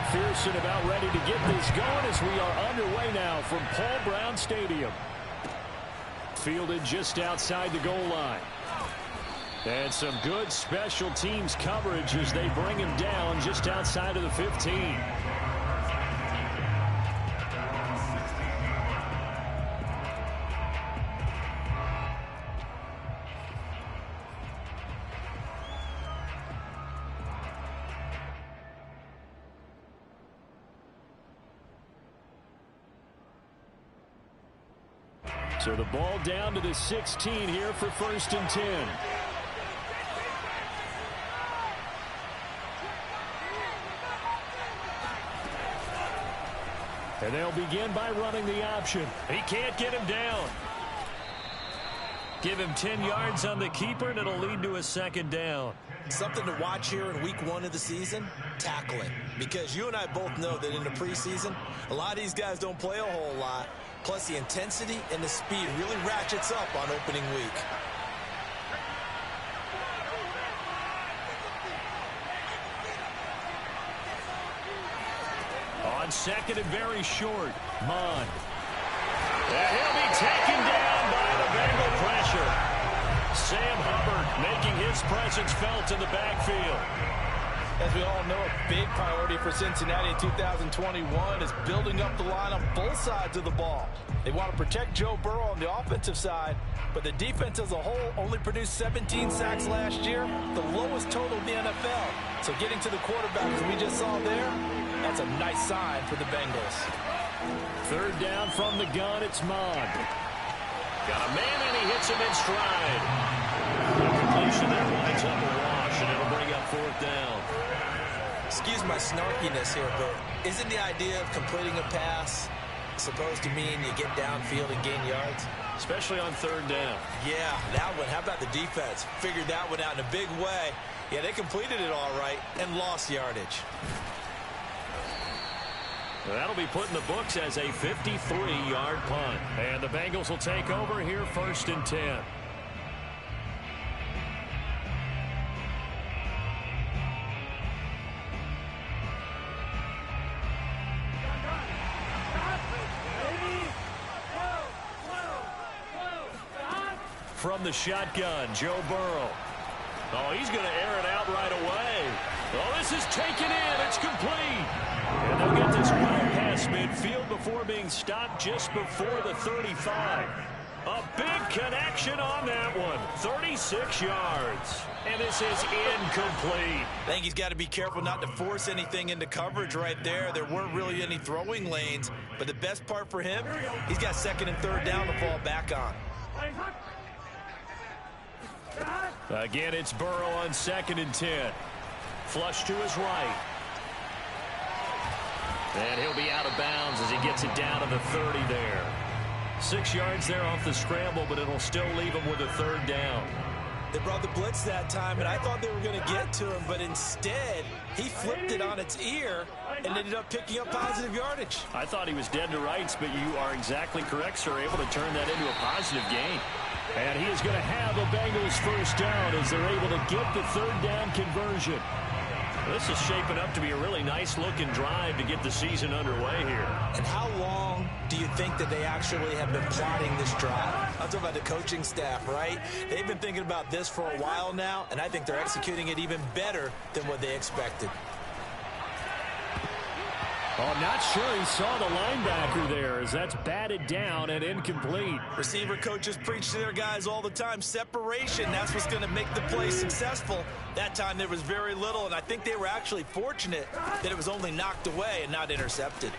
McPherson about ready to get this going as we are underway now from Paul Brown Stadium. Fielded just outside the goal line. And some good special teams coverage as they bring him down just outside of the 15. So the ball down to the 16 here for 1st and 10. And they'll begin by running the option. He can't get him down. Give him 10 yards on the keeper, and it'll lead to a 2nd down. Something to watch here in week 1 of the season, tackling. Because you and I both know that in the preseason, a lot of these guys don't play a whole lot. Plus, the intensity and the speed really ratchets up on opening week. On 2nd and very short, Mond. And he'll be taken down by the Bengal pressure. Sam Hubbard making his presence felt in the backfield. As we all know, a big priority for Cincinnati in 2021 is building up the line on both sides of the ball. They want to protect Joe Burrow on the offensive side, but the defense as a whole only produced 17 sacks last year, the lowest total in the NFL. So getting to the quarterback, as we just saw there, that's a nice sign for the Bengals. 3rd down from the gun, it's Mond. Got a man, and he hits him in stride. The completion there winds up a wash, and it'll bring up 4th down. Excuse my snarkiness here, but isn't the idea of completing a pass supposed to mean you get downfield and gain yards? Especially on 3rd down. Yeah, that one. How about the defense? Figured that one out in a big way. Yeah, they completed it all right and lost yardage. That'll be put in the books as a 53-yard punt. And the Bengals will take over here 1st and 10. From the shotgun, Joe Burrow. Oh, he's going to air it out right away. Oh, this is taken in. It's complete. And they'll get this well past midfield before being stopped just before the 35. A big connection on that one. 36 yards. And this is incomplete. I think he's got to be careful not to force anything into coverage right there. There weren't really any throwing lanes. But the best part for him, he's got 2nd and 3rd down to fall back on. Again, it's Burrow on 2nd and 10. Flush to his right. And he'll be out of bounds as he gets it down to the 30 there. 6 yards there off the scramble, but it'll still leave him with a 3rd down. They brought the blitz that time, and I thought they were going to get to him, but instead, he flipped it on its ear and ended up picking up positive yardage. I thought he was dead to rights, but you are exactly correct, sir. Able to turn that into a positive gain. And he is going to have a Bengals 1st down as they're able to get the 3rd down conversion. This is shaping up to be a really nice-looking drive to get the season underway here. And how long do you think that they actually have been plotting this drive? I'm talking about the coaching staff, right? They've been thinking about this for a while now, and I think they're executing it even better than what they expected. Oh, I'm not sure he saw the linebacker there as that's batted down and incomplete. Receiver coaches preach to their guys all the time. Separation, that's what's going to make the play successful. That time there was very little, and I think they were actually fortunate that it was only knocked away and not intercepted.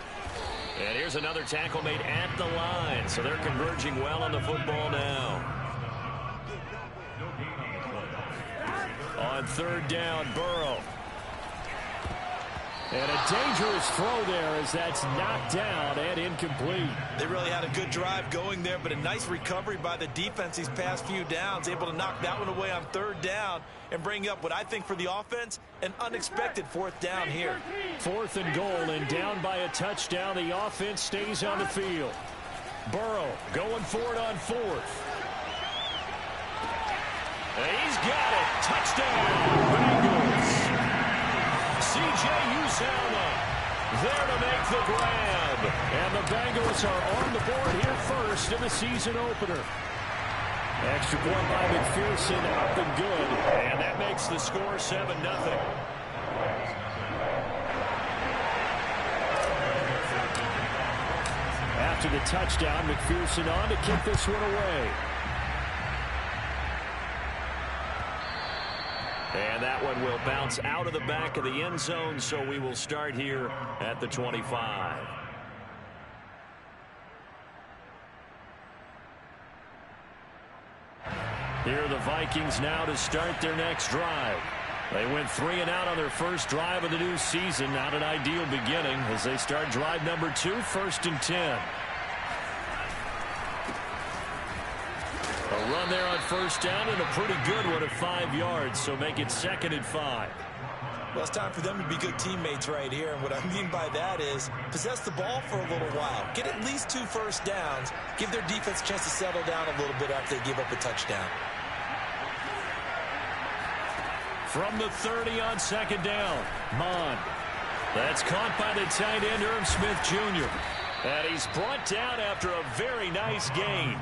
And here's another tackle made at the line, so they're converging well on the football now. On 3rd down, Burrow. And a dangerous throw there as that's knocked down and incomplete. They really had a good drive going there, but a nice recovery by the defense these past few downs, able to knock that one away on 3rd down and bring up what I think for the offense, an unexpected 4th down here. 4th and goal, and down by a touchdown. The offense stays on the field. Burrow going for it on 4th. And he's got it. Touchdown, Bengals. C.J. Uzomah There to make the grab. And the Bengals are on the board here first in the season opener. Extra point by McPherson, up and good. And that makes the score 7-0. After the touchdown, McPherson on to kick this one away. And that one will bounce out of the back of the end zone, so we will start here at the 25. Here are the Vikings now to start their next drive. They went 3 and out on their first drive of the new season. Not an ideal beginning as they start drive number 2, 1st and 10. A run there on first down and a pretty good one at 5 yards, so make it 2nd and 5. Well, it's time for them to be good teammates right here, and what I mean by that is possess the ball for a little while. Get at least 2 first downs. Give their defense a chance to settle down a little bit after they give up a touchdown. From the 30 on 2nd down, Mond. That's caught by the tight end, Irv Smith Jr. And he's brought down after a very nice gain.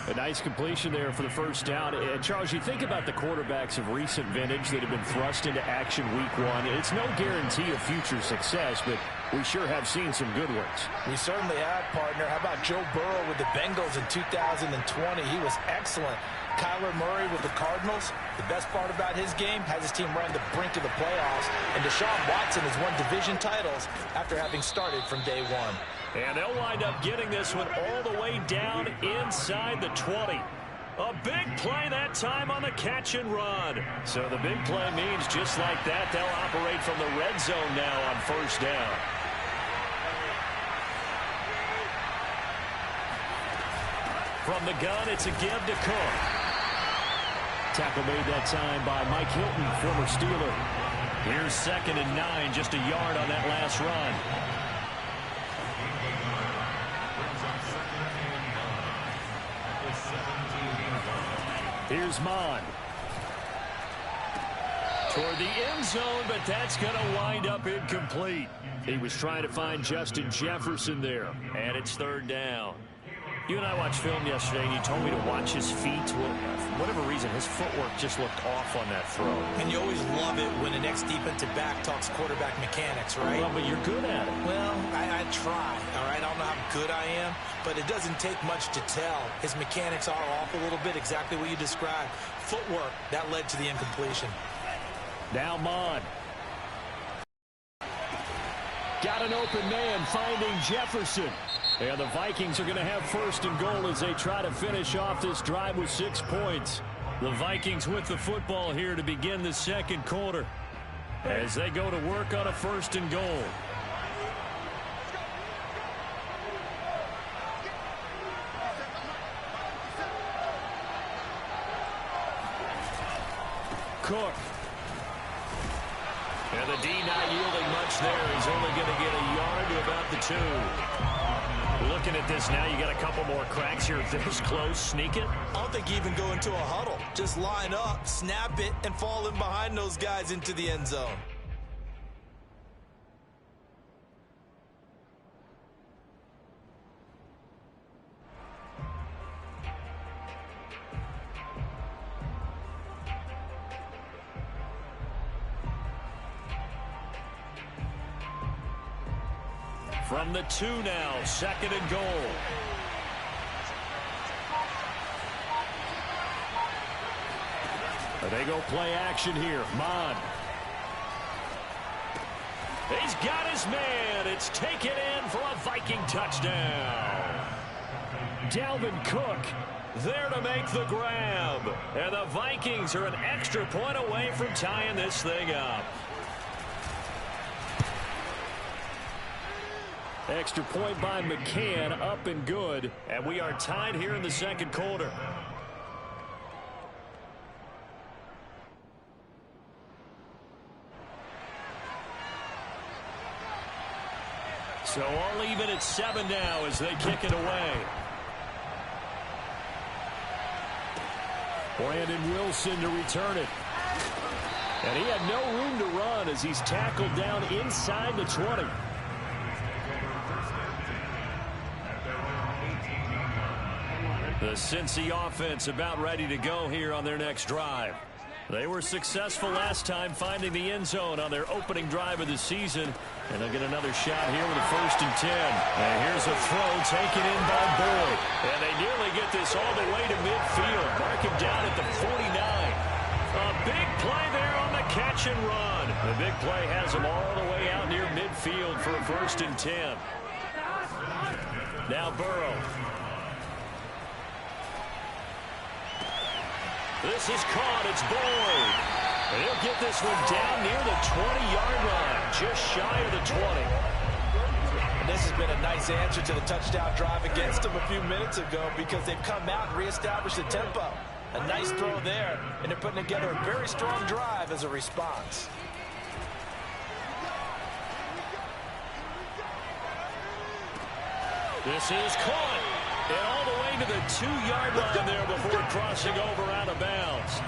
A nice completion there for the first down. And Charles, you think about the quarterbacks of recent vintage that have been thrust into action week 1. It's no guarantee of future success, but we sure have seen some good ones. We certainly have, partner. How about Joe Burrow with the Bengals in 2020? He was excellent. Kyler Murray with the Cardinals. The best part about his game, has his team run the brink of the playoffs. And Deshaun Watson has won division titles after having started from day 1. And they'll wind up getting this one all the way down inside the 20. A big play that time on the catch and run. So the big play means just like that, they'll operate from the red zone now on first down. From the gun, it's a give to Cook. Tackle made that time by Mike Hilton, former Steeler. Here's 2nd and 9, just a yard on that last run. Here's Mond. Toward the end zone, but that's going to wind up incomplete. He was trying to find Justin Jefferson there, and it's 3rd down. You and I watched film yesterday, and you told me to watch his feet. Well, for whatever reason, his footwork just looked off on that throw. And you always love it when the next defensive back talks quarterback mechanics, right? Well, but you're good at it. Well, I try, all right? I don't know how good I am, but it doesn't take much to tell. His mechanics are off a little bit, exactly what you described. Footwork, that led to the incompletion. Now Mond. Got an open man finding Jefferson. And the Vikings are going to have 1st and goal as they try to finish off this drive with 6 points. The Vikings with the football here to begin the 2nd quarter as they go to work on a 1st and goal. Cook. And the D not yielding much there. He's only going to get a yard to about the 2. Looking at this now, you got a couple more cracks here. This close, sneak it. I don't think you even go into a huddle. Just line up, snap it, and fall in behind those guys into the end zone. From the 2 now, 2nd and goal. They go play action here. Mond. He's got his man. It's taken in for a Viking touchdown. Dalvin Cook there to make the grab. And the Vikings are an extra point away from tying this thing up. Extra point by McCann, up and good. And we are tied here in the 2nd quarter. So all even at 7 now as they kick it away. Brandon Wilson to return it. And he had no room to run as he's tackled down inside the 20. The Cincy offense about ready to go here on their next drive. They were successful last time finding the end zone on their opening drive of the season. And they'll get another shot here with a 1st and 10. And here's a throw taken in by Boyd. And they nearly get this all the way to midfield. Mark him down at the 49. A big play there on the catch and run. The big play has them all the way out near midfield for a 1st and 10. Now Burrow. This is caught. It's Boyd. And he'll get this one down near the 20-yard line, just shy of the 20. And this has been a nice answer to the touchdown drive against them a few minutes ago because they've come out and reestablished the tempo. A nice throw there, and they're putting together a very strong drive as a response. This is caught. And all the way to the 2-yard line there before crossing over out of bounds.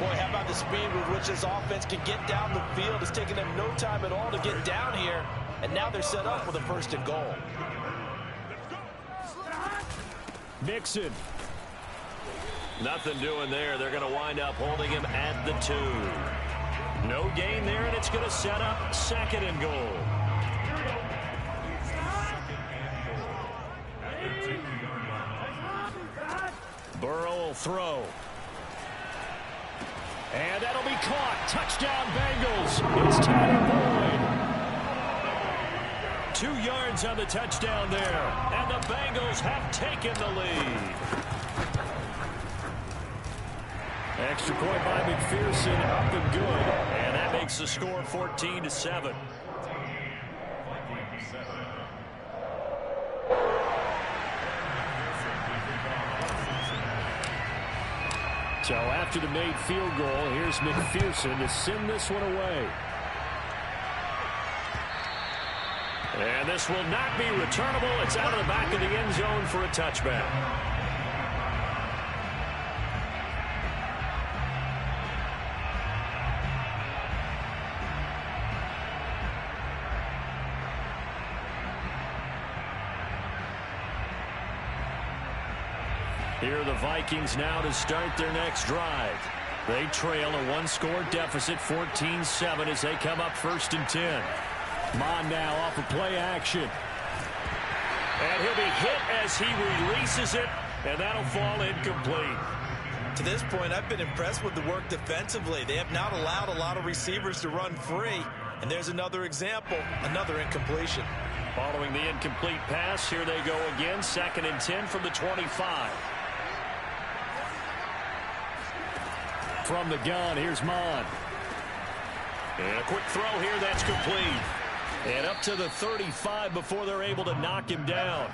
Boy, how about the speed with which this offense can get down the field? It's taken them no time at all to get down here. And now they're set up with a 1st and goal. Mixon. Nothing doing there. They're going to wind up holding him at the 2. No gain there, and it's going to set up 2nd and goal. Burrow will throw. And that'll be caught. Touchdown, Bengals. It's Tyler Boyd. 2 yards on the touchdown there. And the Bengals have taken the lead. Extra point by McPherson, up and good. And that makes the score 14-7. So after the made field goal, here's McPherson to send this one away. And this will not be returnable. It's out of the back of the end zone for a touchback. Here are the Vikings now to start their next drive. They trail a 1-score deficit, 14-7, as they come up 1st and 10. Mon now off of play action. And he'll be hit as he releases it, and that'll fall incomplete. To this point, I've been impressed with the work defensively. They have not allowed a lot of receivers to run free. And there's another example, another incompletion. Following the incomplete pass, here they go again, 2nd and 10 from the 25. From the gun, here's Mon. And a quick throw here, that's complete. And up to the 35 before they're able to knock him down.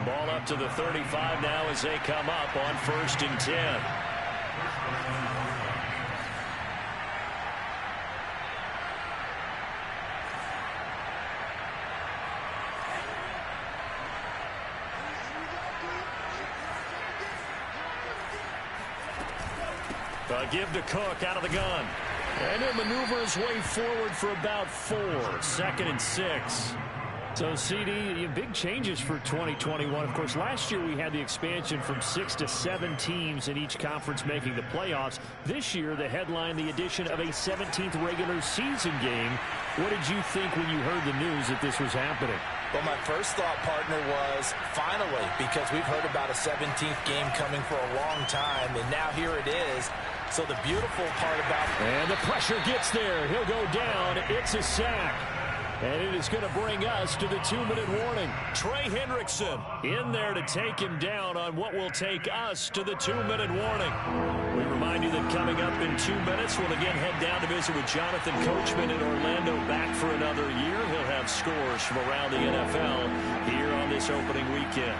Ball up to the 35 now as they come up on 1st and 10. Give to Cook out of the gun. And he'll maneuver his way forward for about 4. 2nd and 6. So, CD, big changes for 2021. Of course, last year we had the expansion from 6 to 7 teams in each conference making the playoffs. This year, the headline, the addition of a 17th regular season game. What did you think when you heard the news that this was happening? Well, my first thought, partner, was finally, because we've heard about a 17th game coming for a long time, and now here it is. So the beautiful part about it. And the pressure gets there. He'll go down. It's a sack. And it is going to bring us to the 2-minute warning. Trey Hendrickson in there to take him down on what will take us to the 2-minute warning. We remind you that coming up in 2 minutes, we'll again head down to visit with Jonathan Coachman in Orlando, back for another year. He'll have scores from around the NFL here on this opening weekend.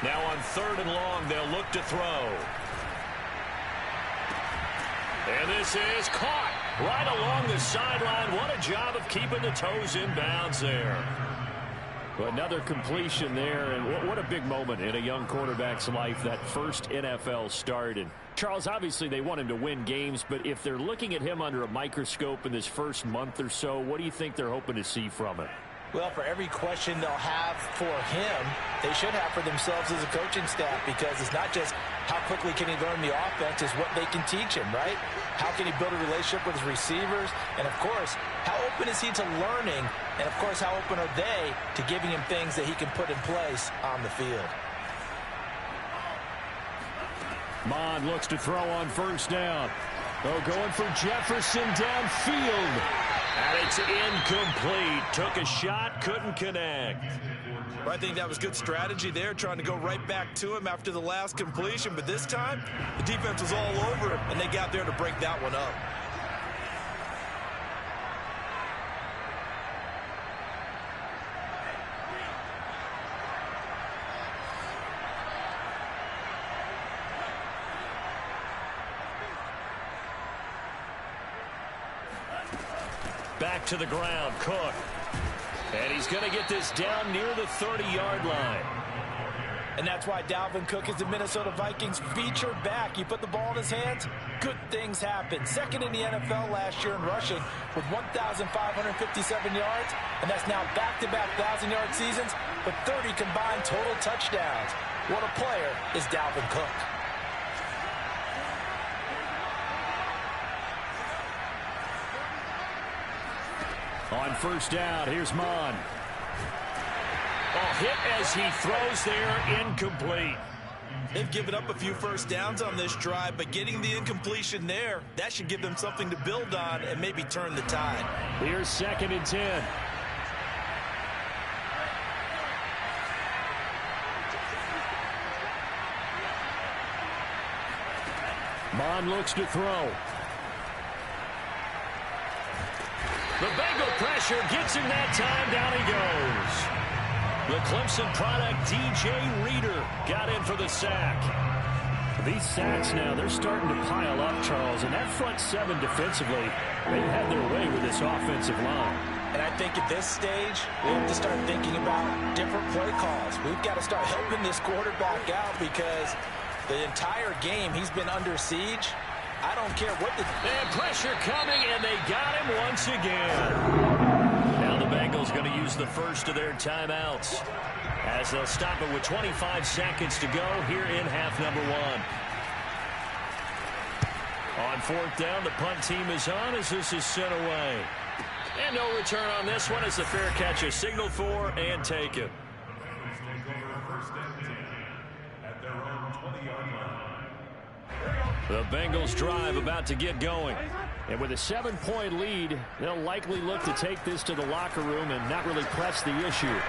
Now on 3rd and long, they'll look to throw. And this is caught right along the sideline. What a job of keeping the toes in bounds there. Another completion there, and what a big moment in a young quarterback's life, that first NFL start. And Charles, obviously they want him to win games, but if they're looking at him under a microscope in this first month or so, what do you think they're hoping to see from him? Well, for every question they'll have for him, they should have for themselves as a coaching staff, because it's not just how quickly can he learn the offense, it's what they can teach him, right? How can he build a relationship with his receivers? And, of course, how open is he to learning? And, of course, how open are they to giving him things that he can put in place on the field? Mond looks to throw on first down. Oh, going for Jefferson downfield. And it's incomplete. Took a shot, couldn't connect. Well, I think that was good strategy there, trying to go right back to him after the last completion. But this time, the defense was all over him, and they got there to break that one up. Back to the ground, Cook. And he's going to get this down near the 30-yard line. And that's why Dalvin Cook is the Minnesota Vikings featured back. You put the ball in his hands, good things happen. Second in the NFL last year in rushing with 1,557 yards. And that's now back-to-back 1,000-yard seasons with 30 combined total touchdowns. What a player is Dalvin Cook. On first down, here's Mond. Hit as he throws there, incomplete. They've given up a few first downs on this drive, but getting the incompletion there, that should give them something to build on and maybe turn the tide. Here's 2nd and 10. Mond looks to throw. The Bengal pressure gets him that time. Down he goes. The Clemson product, DJ Reader, got in for the sack. These sacks now, they're starting to pile up, Charles. And that front seven defensively, they've had their way with this offensive line. And I think at this stage, we have to start thinking about different play calls. We've got to start helping this quarterback out, because the entire game he's been under siege. I don't care what the... And pressure coming, and they got him once again. Now the Bengals going to use the first of their timeouts, as they'll stop it with 25 seconds to go here in half number 1. On fourth down, the punt team is on as this is sent away. And no return on this one as the fair catch is signaled for and taken. The Bengals drive about to get going. And with a 7-point lead, they'll likely look to take this to the locker room and not really press the issue.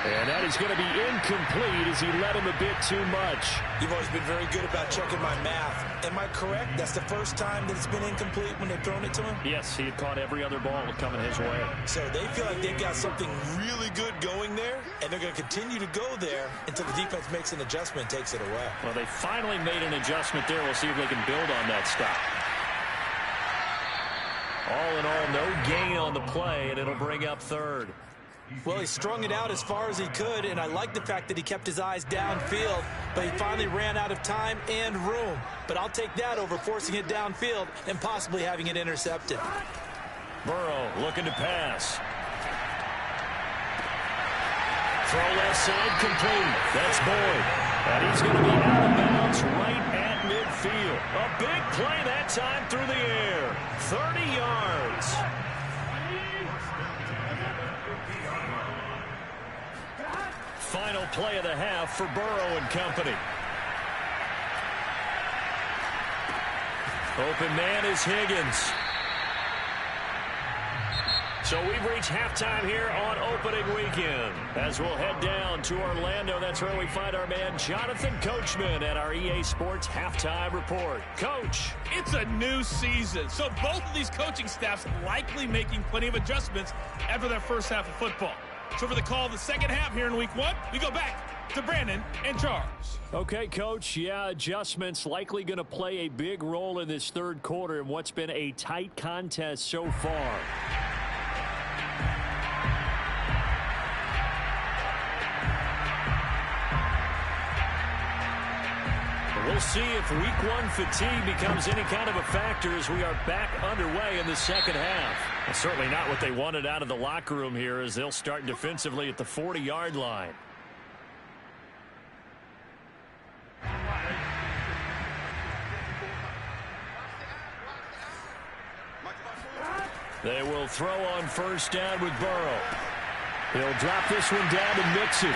And that is going to be incomplete as he led him a bit too much. You've always been very good about checking my math. Am I correct? That's the first time that it's been incomplete when they've thrown it to him? Yes, he had caught every other ball coming his way. So they feel like they've got something really good going there, and they're going to continue to go there until the defense makes an adjustment and takes it away. Well, they finally made an adjustment there. We'll see if they can build on that stop. All in all, no gain on the play, and it'll bring up third. Well, he strung it out as far as he could, and I like the fact that he kept his eyes downfield, but he finally ran out of time and room. But I'll take that over forcing it downfield and possibly having it intercepted. Burrow looking to pass. Throw left side complete. That's Boyd. And he's going to be out of bounds right at midfield. A big play that time through the air. 30 yards. Final play of the half for Burrow and company. Open man is Higgins. So we've reached halftime here on opening weekend. As we'll head down to Orlando, that's where we find our man Jonathan Coachman at our EA Sports Halftime Report. Coach. It's a new season, so both of these coaching staffs likely making plenty of adjustments after their first half of football. So for the call of the second half here in week 1, we go back to Brandon and Charles. Okay, Coach. Yeah, adjustments likely going to play a big role in this third quarter in what's been a tight contest so far. We'll see if week one fatigue becomes any kind of a factor as we are back underway in the second half. Well, certainly not what they wanted out of the locker room here as they'll start defensively at the 40-yard line. They will throw on first down with Burrow. He'll drop this one down to Mixon.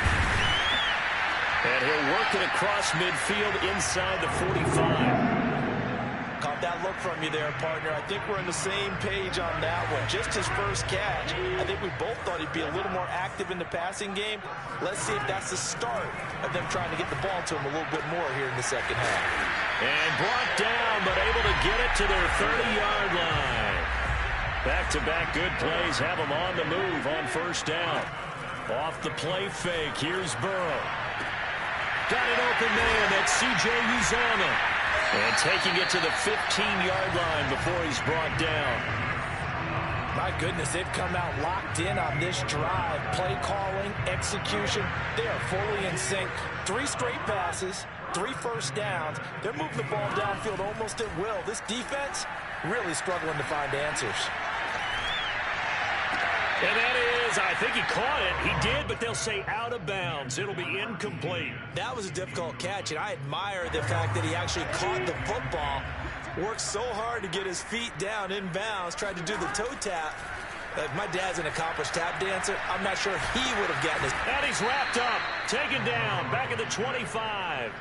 And he'll work it across midfield inside the 45. Caught that look from you there, partner. I think we're on the same page on that one. Just his first catch. I think we both thought he'd be a little more active in the passing game. Let's see if that's the start of them trying to get the ball to him a little bit more here in the second half. And brought down, but able to get it to their 30-yard line. Back-to-back good plays have them on the move on first down. Off the play fake, here's Burrow. Got an open man, that's C.J. Uzomah. And taking it to the 15-yard line before he's brought down. My goodness, they've come out locked in on this drive. Play calling, execution, they are fully in sync. 3 straight passes, 3 first downs. They're moving the ball downfield almost at will. This defense really struggling to find answers. And that is, I think he caught it. He did, but they'll say out of bounds. It'll be incomplete. That was a difficult catch, and I admire the fact that he actually caught the football. Worked so hard to get his feet down in bounds, tried to do the toe tap. If my dad's an accomplished tap dancer, I'm not sure he would have gotten his... And he's wrapped up, taken down, back at the 25.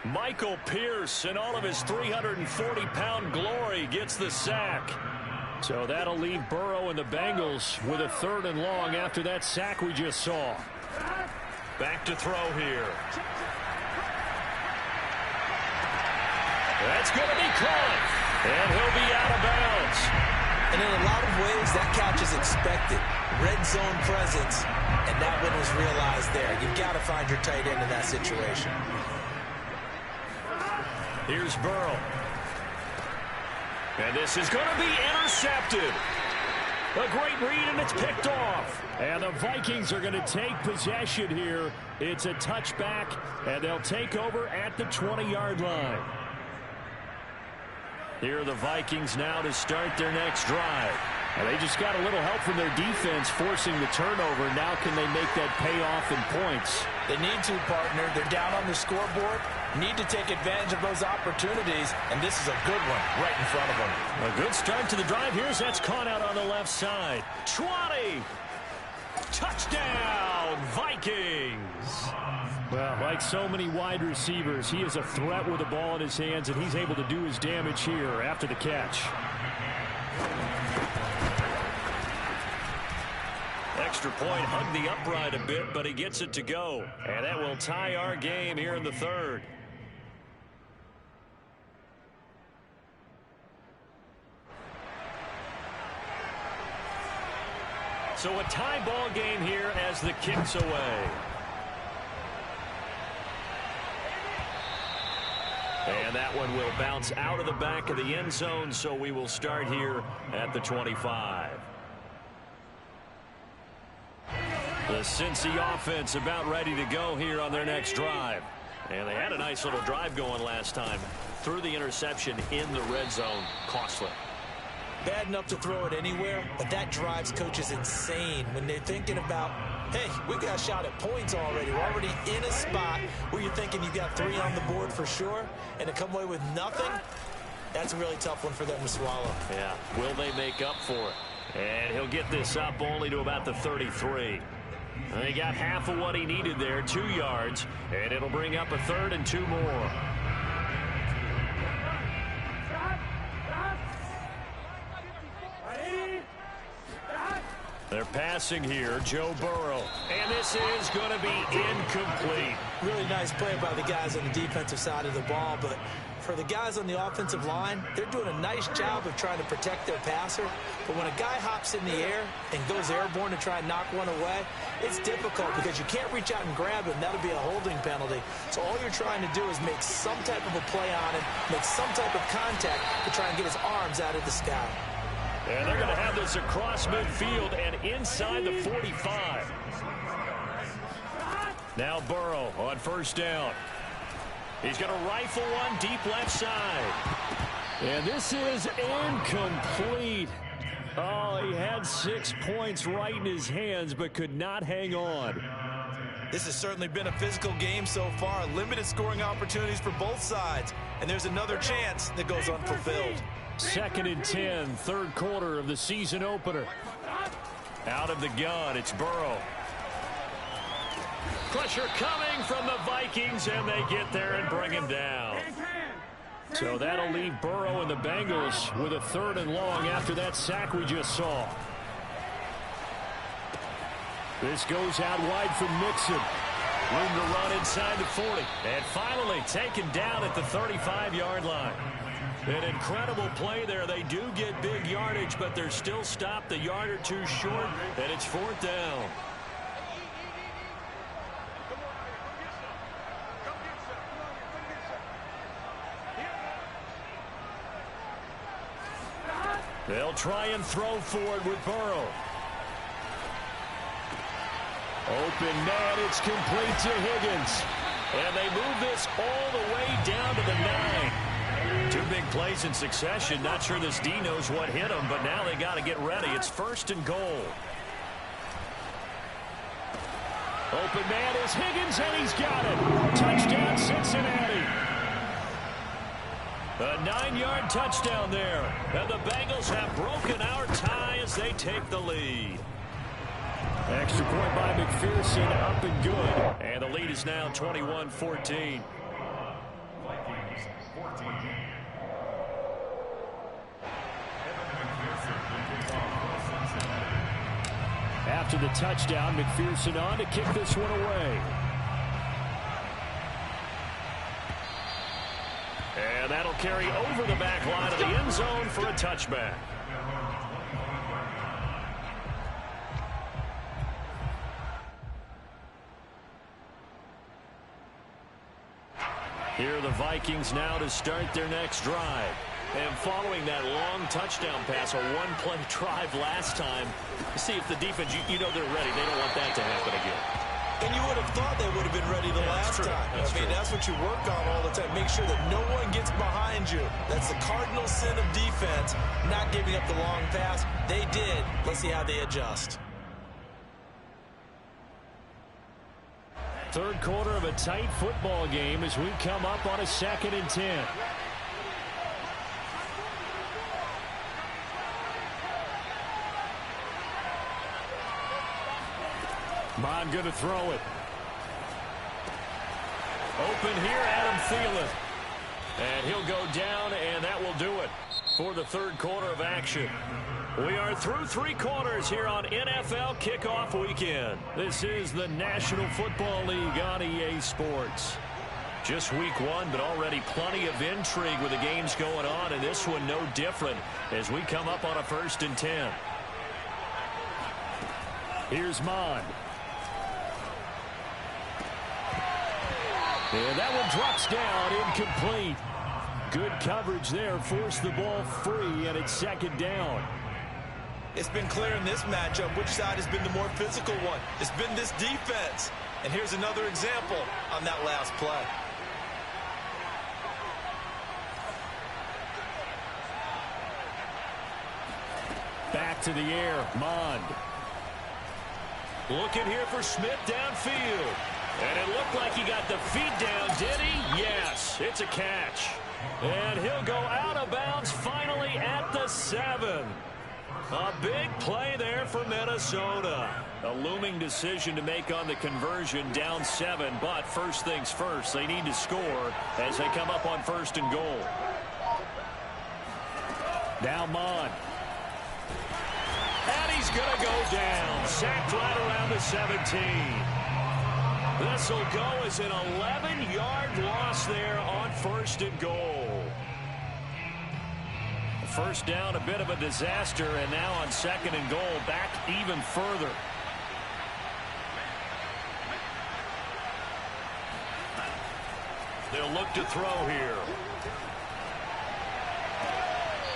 Michael Pierce, in all of his 340-pound glory, gets the sack. So that'll leave Burrow and the Bengals with a 3rd and long after that sack we just saw. Back to throw here. That's going to be caught. And he'll be out of bounds. And in a lot of ways, that catch is expected. Red zone presence, and that one was realized there. You've got to find your tight end in that situation. Here's Burrow. And this is going to be intercepted. A great read, and it's picked off. And the Vikings are going to take possession here. It's a touchback, and they'll take over at the 20-yard line. Here are the Vikings now to start their next drive. And they just got a little help from their defense forcing the turnover. Now can they make that pay off in points? They need to, partner. They're down on the scoreboard. Need to take advantage of those opportunities, and this is a good one right in front of them. A good start to the drive. Here's that's caught out on the left side. 20. Touchdown, Vikings. Well, like so many wide receivers, he is a threat with the ball in his hands, and he's able to do his damage here after the catch. Extra point hugged the upright a bit, but he gets it to go. And that will tie our game here in the 3rd. So a tie ball game here as the kick's away. And that one will bounce out of the back of the end zone, so we will start here at the 25. The Cincy offense about ready to go here on their next drive. And they had a nice little drive going last time. Threw the interception in the red zone. Costly. Bad enough to throw it anywhere, but that drives coaches insane when they're thinking about, hey, we got a shot at points already. We're already in a spot where you're thinking you've got 3 on the board for sure, and to come away with nothing, that's a really tough one for them to swallow. Yeah, will they make up for it? And he'll get this up only to about the 33. He got half of what he needed there, 2 yards, and it'll bring up a 3rd and 2 more. They're passing here, Joe Burrow. And this is going to be incomplete. Really nice play by the guys on the defensive side of the ball, but for the guys on the offensive line, they're doing a nice job of trying to protect their passer. But when a guy hops in the air and goes airborne to try and knock one away, it's difficult because you can't reach out and grab him. That'll be a holding penalty. So all you're trying to do is make some type of a play on him, make some type of contact to try and get his arms out of the sky. And they're going to have this across midfield and inside the 45. Now Burrow on first down. He's going to rifle one deep left side. And this is incomplete. Oh, he had 6 points right in his hands, but could not hang on. This has certainly been a physical game so far. Limited scoring opportunities for both sides. And there's another chance that goes unfulfilled. 2nd and 10, third quarter of the season opener. Out of the gun, it's Burrow. Pressure coming from the Vikings, and they get there and bring him down. So that'll leave Burrow and the Bengals with a 3rd and long after that sack we just saw. This goes out wide for Mixon. Room to run inside the 40. And finally taken down at the 35-yard line. An incredible play there. They do get big yardage, but they're still stopped a yard or two short, and it's 4th down. They'll try and throw for it with Burrow. Open man, it's complete to Higgins. And they move this all the way down to the 9. 2 big plays in succession. Not sure this D knows what hit him, but now they got to get ready. It's 1st and goal. Open man is Higgins, and he's got it. Touchdown, Cincinnati. A 9-yard touchdown there. And the Bengals have broken our tie as they take the lead. Extra point by McPherson, up and good. And the lead is now 21-14. After the touchdown, McPherson on to kick this one away. And that'll carry over the back line of the end zone for a touchback. Here are the Vikings now to start their next drive. And following that long touchdown pass, a one-play drive last time, see if the defense, you know they're ready. They don't want that to happen again. And you would have thought they would have been ready the last time. That's what you work on all the time. Make sure that no one gets behind you. That's the cardinal sin of defense, not giving up the long pass. They did. Let's see how they adjust. Third quarter of a tight football game as we come up on a 2nd and 10. Bond going to throw it. Open here, Adam Thielen. And he'll go down, and that will do it for the third quarter of action. We are through 3 quarters here on NFL Kickoff Weekend. This is the National Football League on EA Sports. Just week 1, but already plenty of intrigue with the games going on, and this one no different as we come up on a 1st and 10. Here's Mond. And that one drops down, incomplete. Good coverage there, forced the ball free, and it's 2nd down. It's been clear in this matchup which side has been the more physical one. It's been this defense. And here's another example on that last play. Back to the air, Mond. Looking here for Smith downfield. And it looked like he got the feet down, did he? Yes, it's a catch. And he'll go out of bounds finally at the 7. A big play there for Minnesota. A looming decision to make on the conversion, down 7. But first things first, they need to score as they come up on 1st and goal. Now Mond. And he's going to go down. Sacked right around the 17. This will go as an 11-yard loss there on 1st and goal. First down, a bit of a disaster, and now on 2nd and goal, back even further. They'll look to throw here.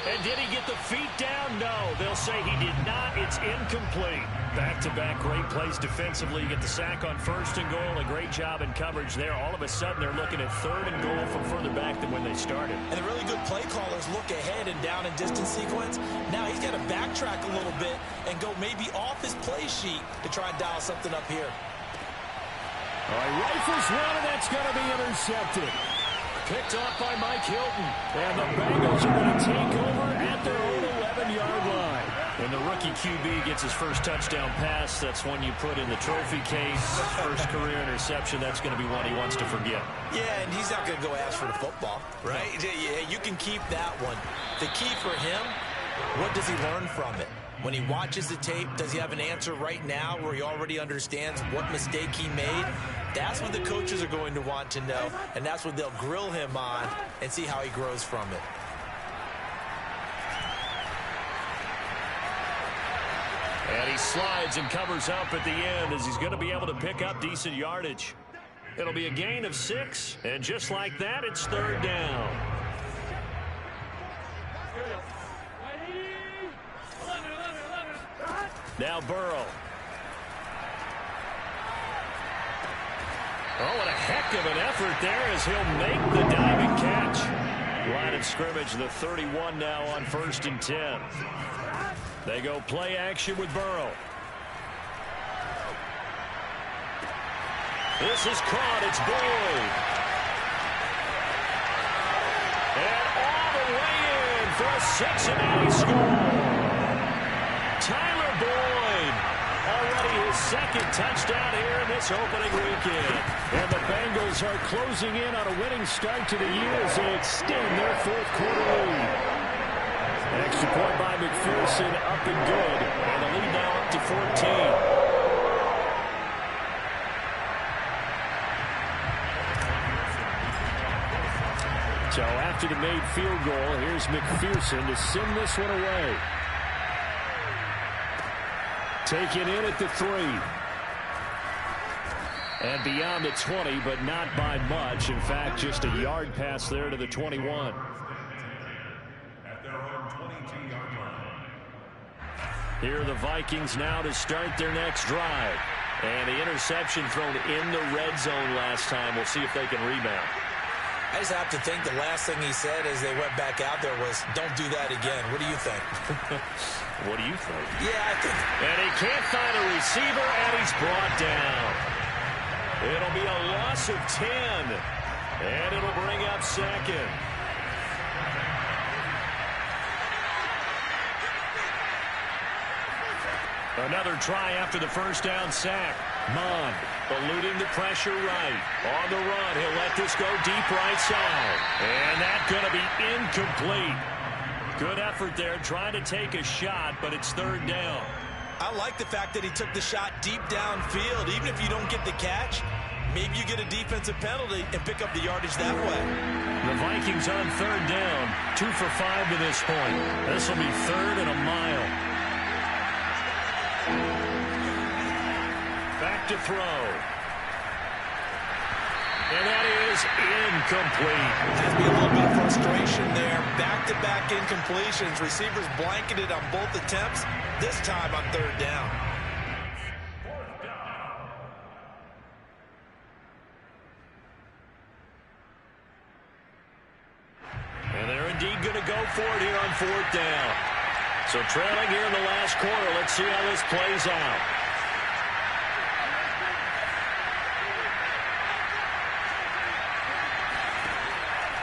And did he get the feet down? No. They'll say he did not. It's incomplete. Back-to-back great plays defensively. You get the sack on 1st and goal. A great job in coverage there. All of a sudden, they're looking at 3rd and goal from further back than when they started. And the really good play callers look ahead and down and distance sequence. Now he's got to backtrack a little bit and go maybe off his play sheet to try and dial something up here. All right, rifles one, and that's going to be intercepted. Picked off by Mike Hilton. And the Bengals are going to take over at their own 11-yard line. When the rookie QB gets his first touchdown pass, that's one you put in the trophy case. First career interception, that's going to be one he wants to forget. Yeah, and he's not going to go ask for the football, right? Yeah, you can keep that one. The key for him, what does he learn from it? When he watches the tape, does he have an answer right now where he already understands what mistake he made? That's what the coaches are going to want to know, and that's what they'll grill him on and see how he grows from it. And he slides and covers up at the end as he's going to be able to pick up decent yardage. It'll be a gain of 6, and just like that, it's 3rd down. Now Burrow. Oh, what a heck of an effort there as he'll make the diving catch. Line of scrimmage, the 31 now on 1st and 10. They go play action with Burrow. This is caught. It's Boyd. And all the way in for a Cincinnati score. Tyler Boyd, already his 2nd touchdown here in this opening weekend. And the Bengals are closing in on a winning start to the year as they extend their 4th quarter lead. An extra point by McPherson, up and good. And the lead now up to 14. So after the made field goal, here's McPherson to send this one away. Taken in at the 3. And beyond the 20, but not by much. In fact, just a yard pass there to the 21. At their own 22-yard line. Here are the Vikings now to start their next drive. And the interception thrown in the red zone last time. We'll see if they can rebound. I just have to think the last thing he said as they went back out there was, don't do that again. What do you think? What do you think? Yeah, I think. And he can't find a receiver, and he's brought down. It'll be a loss of 10, and it'll bring up 2nd. Another try after the first down sack. Mond eluding the pressure right. On the run, he'll let this go deep right side. And that's going to be incomplete. Good effort there, trying to take a shot, but it's 3rd down. I like the fact that he took the shot deep downfield. Even if you don't get the catch, maybe you get a defensive penalty and pick up the yardage that way. The Vikings on 3rd down. 2 for 5 to this point. This will be 3rd and a mile. Back to throw. And that is incomplete. Has to be a little bit of frustration there. Back-to-back incompletions. Receivers blanketed on both attempts. This time on 3rd down. And they're indeed going to go for it here on 4th down. So trailing here in the last quarter. Let's see how this plays out.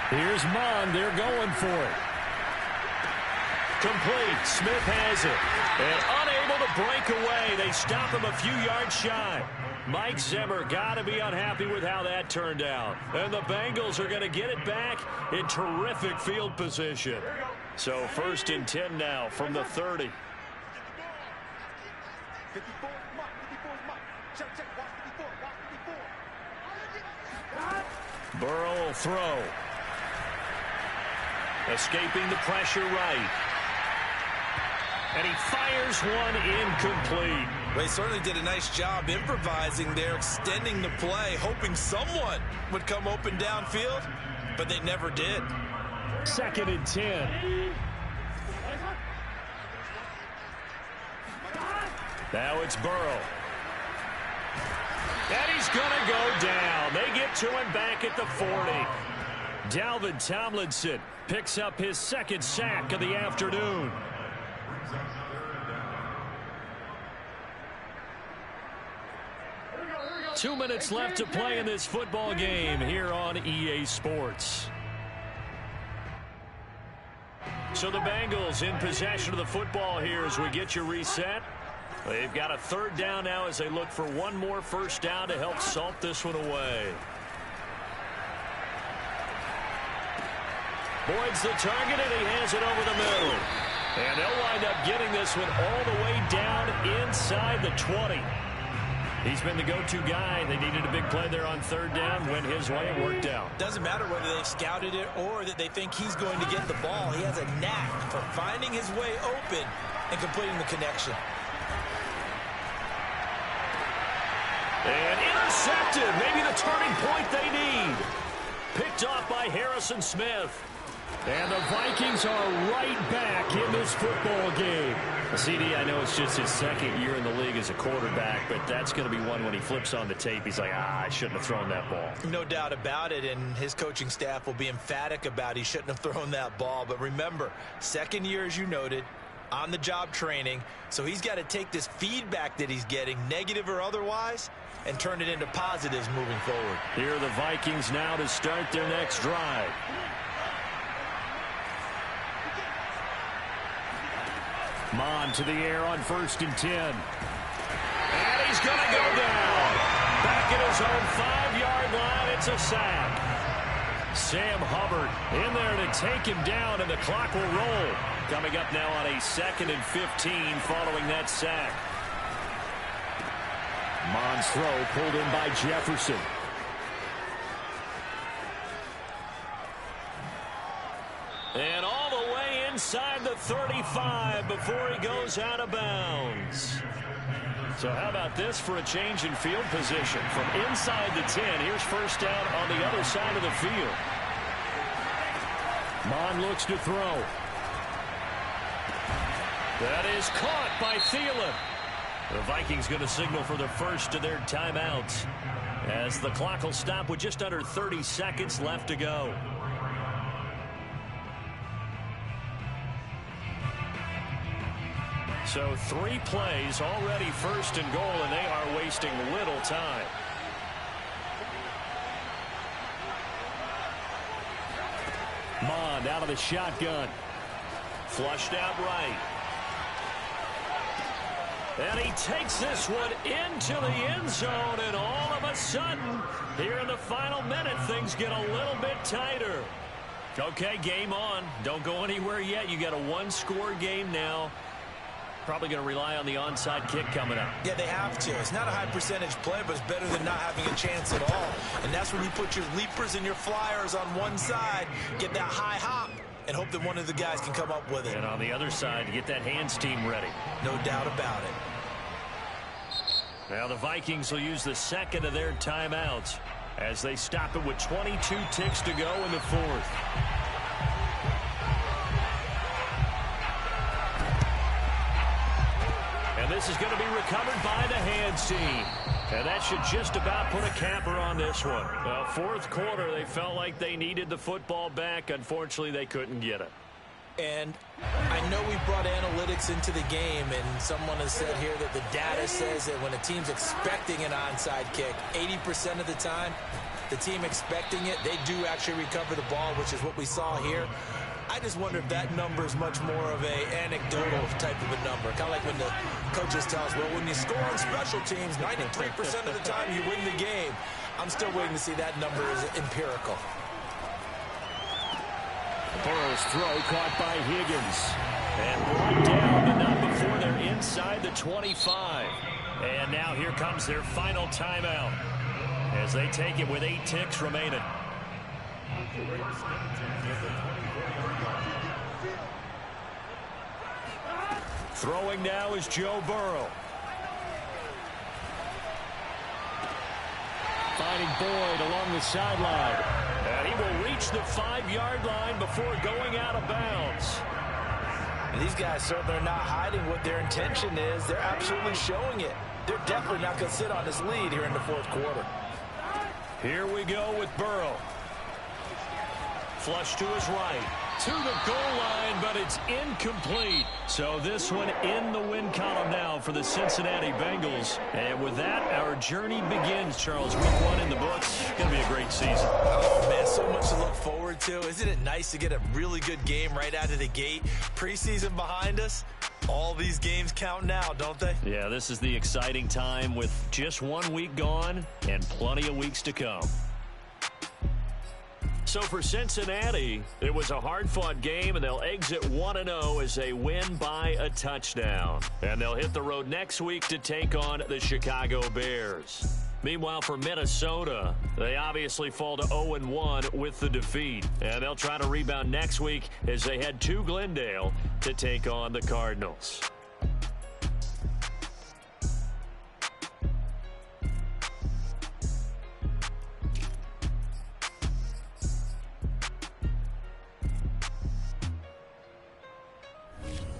Here's Mond. They're going for it. Complete. Smith has it. And unable to break away. They stop him a few yards shy. Mike Zimmer got to be unhappy with how that turned out. And the Bengals are going to get it back in terrific field position. So 1st and 10 now from the 30. Burrow will throw. Escaping the pressure right. And he fires one incomplete. Well, he certainly did a nice job improvising there, extending the play, hoping someone would come open downfield, but they never did. 2nd and 10. Now it's Burrow. And he's going to go down. They get to him back at the 40. Dalvin Tomlinson picks up his second sack of the afternoon. Two minutes left to play in this football game here on EA Sports. So the Bengals in possession of the football here as we get you reset. They've got a third down now as they look for one more first down to help salt this one away. Boyd's the target, and he has it over the middle. And they'll wind up getting this one all the way down inside the 20. He's been the go-to guy. They needed a big play there on third down. Went his way and worked out. Doesn't matter whether they've scouted it or that they think he's going to get the ball. He has a knack for finding his way open and completing the connection. And intercepted. Maybe the turning point they need. Picked off by Harrison Smith. And the Vikings are right back in this football game. CD, I know it's just his second year in the league as a quarterback, but that's going to be one when he flips on the tape. He's like, I shouldn't have thrown that ball. No doubt about it, and his coaching staff will be emphatic about he shouldn't have thrown that ball. But remember, second year, as you noted, on-the-job training, so he's got to take this feedback that he's getting, negative or otherwise, and turn it into positives moving forward. Here are the Vikings now to start their next drive. Mon to the air on 1st and 10. And he's going to go down. Back at his own 5-yard line, it's a sack. Sam Hubbard in there to take him down, and the clock will roll. Coming up now on a 2nd and 15 following that sack. Mon's throw pulled in by Jefferson. And all the way inside the 35 before he goes out of bounds. So how about this for a change in field position? From inside the 10, here's first down on the other side of the field. Mon looks to throw. That is caught by Thielen. The Vikings going to signal for the first of their timeouts as the clock will stop with just under 30 seconds left to go. So 3 plays already first and goal, and they are wasting little time. Mond out of the shotgun. Flushed out right. And he takes this one into the end zone, and all of a sudden, here in the final minute, things get a little bit tighter. Okay, game on. Don't go anywhere yet. You got a 1-score game now. Probably going to rely on the onside kick coming up. Yeah, they have to. It's not a high percentage play, but it's better than not having a chance at all. And that's when you put your leapers and your flyers on one side, get that high hop, and hope that one of the guys can come up with it. And on the other side, get that hands team ready. No doubt about it. Now the Vikings will use the second of their timeouts as they stop it with 22 ticks to go in the 4th. And this is going to be recovered by the hands team. And that should just about put a capper on this one. Well, 4th quarter, they felt like they needed the football back. Unfortunately, they couldn't get it. And I know we brought analytics into the game, and someone has said here that the data says that when a team's expecting an onside kick, 80% of the time, the team expecting it, they do actually recover the ball, which is what we saw here. I just wonder if that number is much more of a anecdotal type of a number. Kind of like when the coaches tell us, well, when you score on special teams, 93% of the time you win the game. I'm still waiting to see that number is empirical. Burrow's throw caught by Higgins. And brought down, but not before they're inside the 25. And now here comes their final timeout as they take it with 8 ticks remaining. Throwing now is Joe Burrow. Finding Boyd along the sideline. And he will reach the 5-yard line before going out of bounds. And these guys certainly are not hiding what their intention is. They're absolutely showing it. They're definitely not going to sit on this lead here in the fourth quarter. Here we go with Burrow. Flush to his right. To the goal line, but it's incomplete. So this one in the win column now for the Cincinnati Bengals. And with that, our journey begins, Charles. Week 1 in the books. Going to be a great season. Oh, man, so much to look forward to. Isn't it nice to get a really good game right out of the gate? Preseason behind us. All these games count now, don't they? Yeah, this is the exciting time with just 1 week gone and plenty of weeks to come. So for Cincinnati, it was a hard-fought game, and they'll exit 1-0 as they win by a touchdown. And they'll hit the road next week to take on the Chicago Bears. Meanwhile, for Minnesota, they obviously fall to 0-1 with the defeat. And they'll try to rebound next week as they head to Glendale to take on the Cardinals.